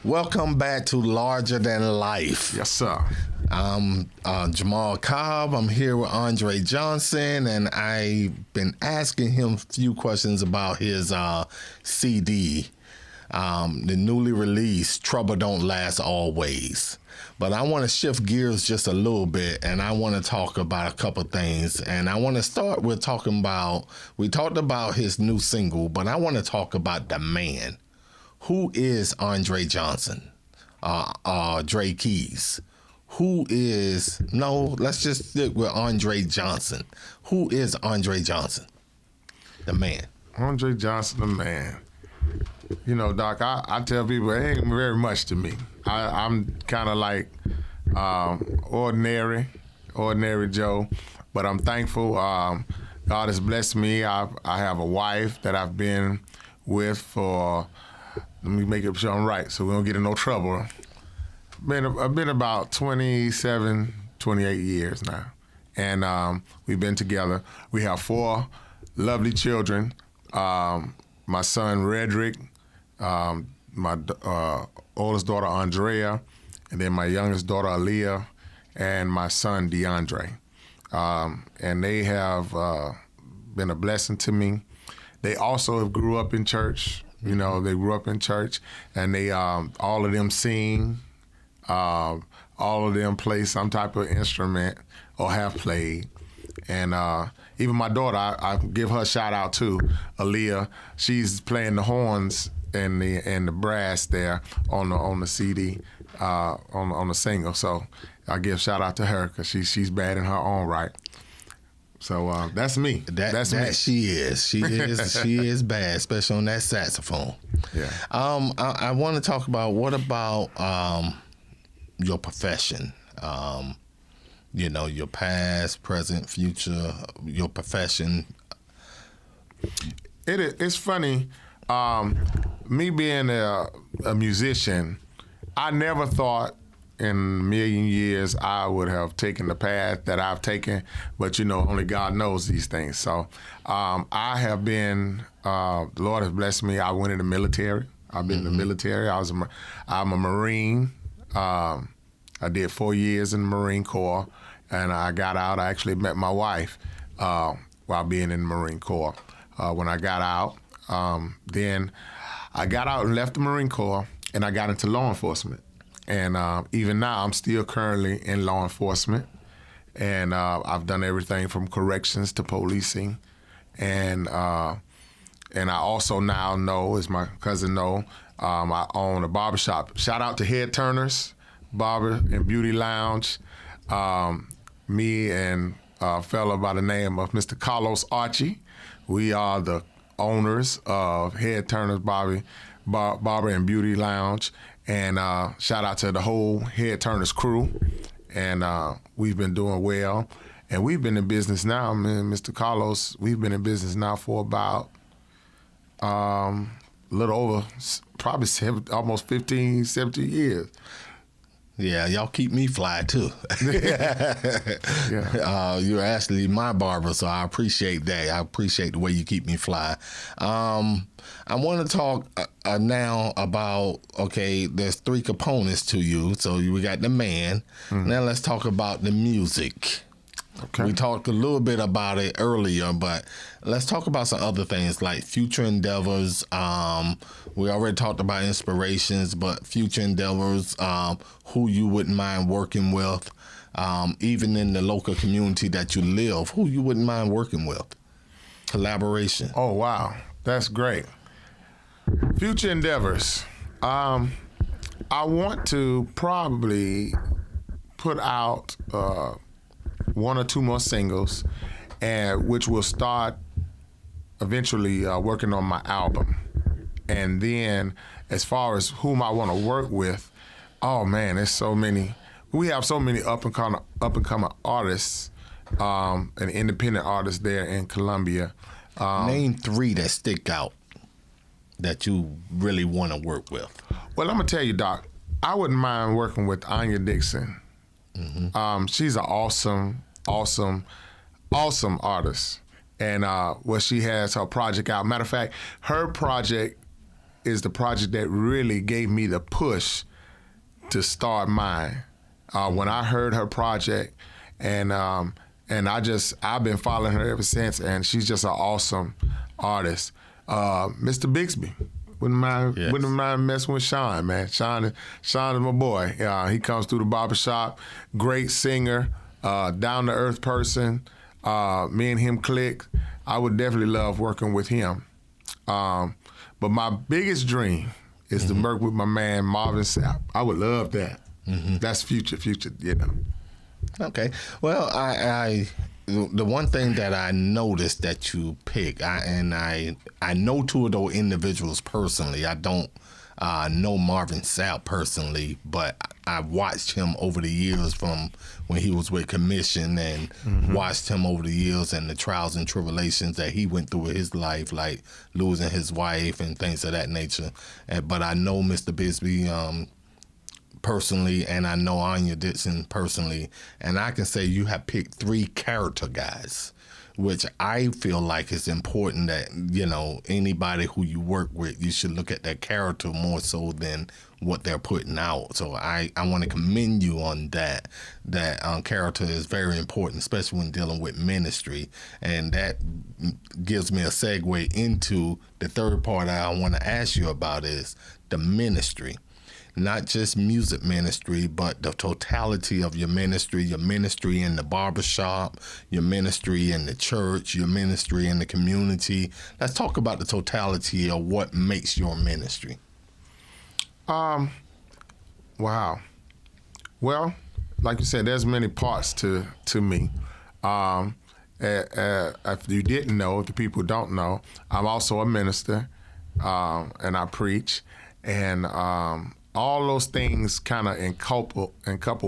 Welcome back to Larger Than Life. Yes, sir. I'm Jamal Cobb. I'm here with Andre Johnson, and I've been asking him a few questions about his CD, the newly released Trouble Don't Last Always. But I want to shift gears just a little bit, and I want to talk about a couple things. And I want to start with talking about, we talked about his new single, but I want to talk about the man. Who is Andre Johnson? Dre Keys. Let's just stick with Andre Johnson. Who is Andre Johnson? The man. Andre Johnson, the man. You know, Doc, I tell people it ain't very much to me. I'm kind of like ordinary Joe, but I'm thankful. God has blessed me. I have a wife that I've been with for, let me make sure I'm right so we don't get in no trouble. I've been about 27, 28 years now, and we've been together. We have 4 lovely children. My son, Redrick, my oldest daughter, Andrea, and then my youngest daughter, Aaliyah, and my son, DeAndre. And they have been a blessing to me. They also have grew up in church. You know, they grew up in church, and they all of them sing. All of them play some type of instrument or have played. And even my daughter, I give her a shout out too, Aaliyah. She's playing the horns and the brass there on the CD, on the single. So I give a shout out to her because she's bad in her own right. So that's me. That's me. She is bad, especially on that saxophone. Yeah. I want to talk about, what about your profession? You know, your past, present, future, your profession. It's funny. Me being a musician, I never thought in a million years I would have taken the path that I've taken, but you know, only God knows these things. So I have been, the Lord has blessed me. I went in the military. I've been in the military. I'm a Marine. I did 4 years in the Marine Corps, and I got out. I actually met my wife while being in the Marine Corps. When I got out, then I got out and left the Marine Corps, and I got into law enforcement. And even now, I'm still currently in law enforcement, and I've done everything from corrections to policing, and I also now know, as my cousin know, I own a barbershop. Shout out to Head Turners Barber and Beauty Lounge. Me and a fellow by the name of Mr. Carlos Archie, we are the owners of Head Turners Barber and Beauty Lounge. And shout out to the whole Head Turners crew. And we've been doing well. And we've been in business now, man, Mr. Carlos, we've been in business now for about a little over, probably almost 15, 17 years. Yeah, y'all keep me fly too. Yeah. You're actually my barber, so I appreciate that. I appreciate the way you keep me fly. I want to talk now about, okay, there's 3 components to you. So we got the man. Now let's talk about the music. Okay. We talked a little bit about it earlier, but let's talk about some other things like future endeavors. We already talked about inspirations, but future endeavors, who you wouldn't mind working with, even in the local community that you live, who you wouldn't mind working with. Collaboration. Oh, wow. That's great. Future endeavors. I want to probably put out 1 or 2 more singles, and which will start eventually working on my album. And then as far as whom I want to work with, oh man, there's so many. We have so many up and coming artists, and independent artists there in Columbia. Name 3 that stick out that you really want to work with. Well, I'm gonna tell you, Doc, I wouldn't mind working with Anya Dixon. She's an awesome artist. And she has her project out. Matter of fact, her project is the project that really gave me the push to start mine. When I heard her project, and I've been following her ever since, and she's just an awesome artist. Mr. Bixby, wouldn't mind messing with Sean, man. Sean is my boy. He comes through the barbershop, great singer, down to earth person. Me and him click. I would definitely love working with him. But my biggest dream is to work with my man Marvin Sapp. I would love that. That's future, you know. Okay. Well, the one thing that I noticed that you pick, I know two of those individuals personally. I don't know Marvin Sapp personally, but I watched him over the years from when he was with Commission, and watched him over the years and the trials and tribulations that he went through in his life, like losing his wife and things of that nature. But I know Mr. Bisbee personally, and I know Anya Dixon personally, and I can say you have picked three character guys, which I feel like is important that, you know, anybody who you work with, you should look at their character more so than what they're putting out. So I want to commend you on that. That character is very important, especially when dealing with ministry. And that gives me a segue into the third part I want to ask you about is the ministry. Not just music ministry, but the totality of your ministry in the barbershop, your ministry in the church, your ministry in the community. Let's talk about the totality of what makes your ministry. Wow. Well, like you said, there's many parts to me. If you didn't know, if the people don't know, I'm also a minister, and I preach, and all those things kind of couple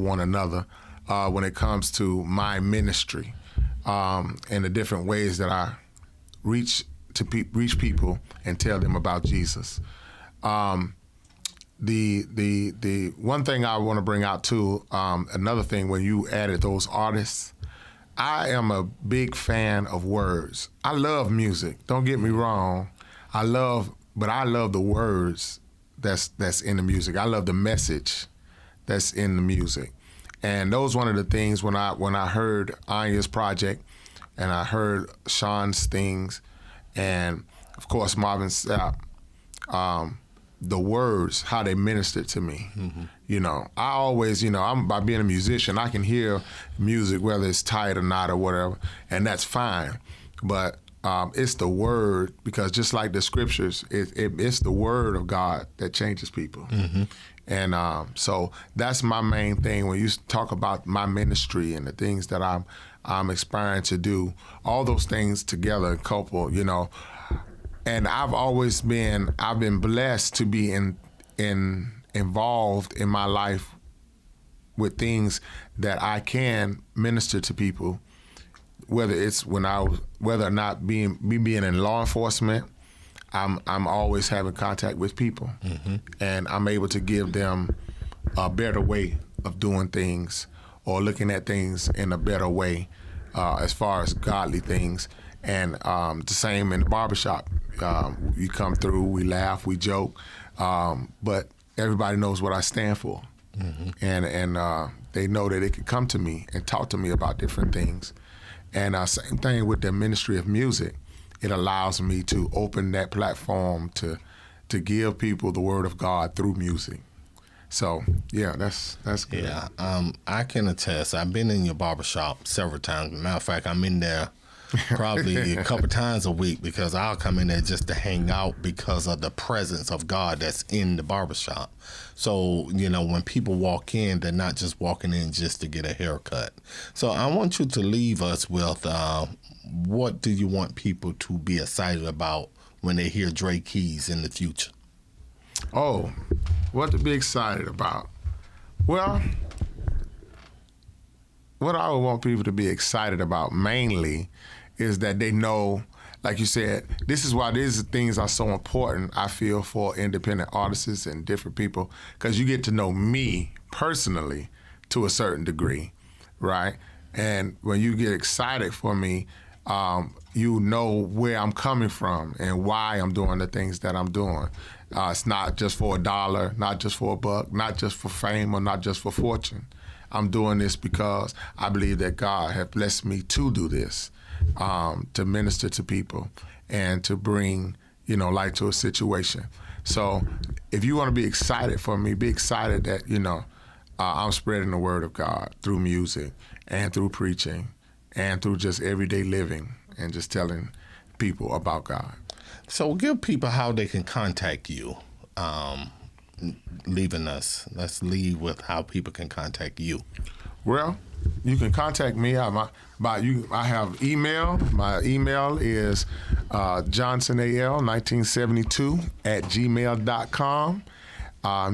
one another when it comes to my ministry, and the different ways that I reach people and tell them about Jesus. The one thing I want to bring out too, another thing when you added those artists, I am a big fan of words. I love music. Don't get me wrong. But I love the words that's in the music. I love the message that's in the music. And those one of the things when I heard Anya's project and I heard Sean's things and of course Marvin Sapp, the words, how they ministered to me. You know, I always, by being a musician, I can hear music, whether it's tight or not or whatever, and that's fine. But it's the word, because just like the scriptures, it's the word of God that changes people. And so that's my main thing when you talk about my ministry and the things that I'm aspiring to do. All those things together, couple, And I've been blessed to be involved in my life with things that I can minister to people. Whether it's whether or not being in law enforcement, I'm always having contact with people, and I'm able to give them a better way of doing things or looking at things in a better way, as far as godly things. And the same in the barbershop. You come through, we laugh, we joke, but everybody knows what I stand for, and they know that they can come to me and talk to me about different things. And same thing with the ministry of music. It allows me to open that platform to give people the word of God through music. So, yeah, that's good. Yeah, I can attest. I've been in your barbershop several times. Matter of fact, I'm in there probably a couple times a week because I'll come in there just to hang out because of the presence of God that's in the barbershop. So, when people walk in, they're not just walking in just to get a haircut. So I want you to leave us with what do you want people to be excited about when they hear Dre Keys in the future? Oh, what to be excited about? Well, what I would want people to be excited about mainly is that they know, like you said, this is why these things are so important, I feel, for independent artists and different people, because you get to know me personally to a certain degree, right? And when you get excited for me, you know where I'm coming from and why I'm doing the things that I'm doing. It's not just for $1, not just for $1, not just for fame or not just for fortune. I'm doing this because I believe that God has blessed me to do this, to minister to people and to bring, light to a situation. So if you want to be excited for me, be excited that, I'm spreading the word of God through music and through preaching and through just everyday living and just telling people about God. So give people how they can contact you. Leaving us. Let's leave with how people can contact you. Well, you can contact me. I have email. My email is johnsonal1972@gmail.com.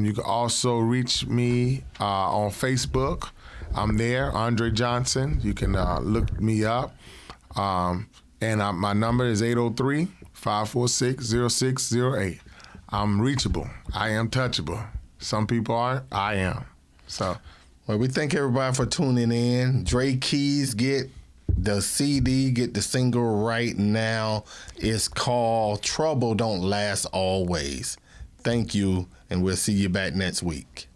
You can also reach me on Facebook. I'm there, Andre Johnson. You can look me up. And my number is 803-546-0608. I'm reachable. I am touchable. Some people aren't. I am. So, well, we thank everybody for tuning in. Dre Keys, get the CD, get the single right now. It's called Trouble Don't Last Always. Thank you, and we'll see you back next week.